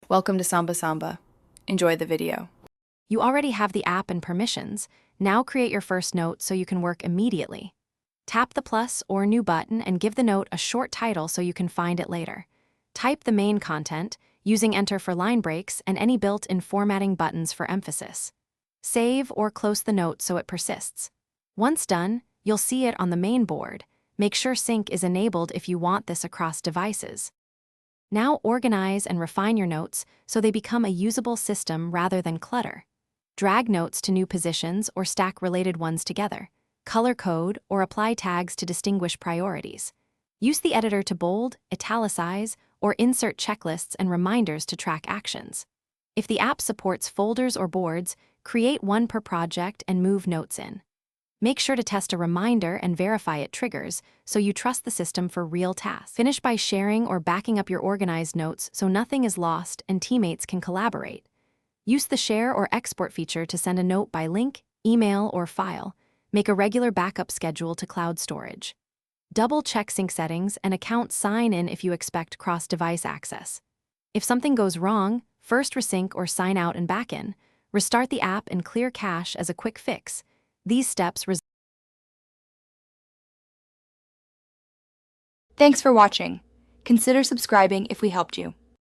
Welcome to Samba Samba. Enjoy the video. You already have the app and permissions. Now create your first note so you can work immediately. Tap the plus or new button and give the note a short title so you can find it later. Type the main content, using Enter for line breaks and any built-in formatting buttons for emphasis. Save or close the note so it persists. Once done, you'll see it on the main board. Make sure sync is enabled if you want this across devices. Now organize and refine your notes so they become a usable system rather than clutter. Drag notes to new positions or stack related ones together. Color code or apply tags to distinguish priorities. Use the editor to bold, italicize, or insert checklists and reminders to track actions. If the app supports folders or boards, create one per project and move notes in. Make sure to test a reminder and verify it triggers so you trust the system for real tasks. Finish by sharing or backing up your organized notes so nothing is lost and teammates can collaborate. Use the share or export feature to send a note by link, email, or file. Make a regular backup schedule to cloud storage. Double-check sync settings and account sign in if you expect cross-device access. If something goes wrong, first resync or sign out and back in. Restart the app and clear cache as a quick fix. These steps Thanks for watching. Consider subscribing if we helped you.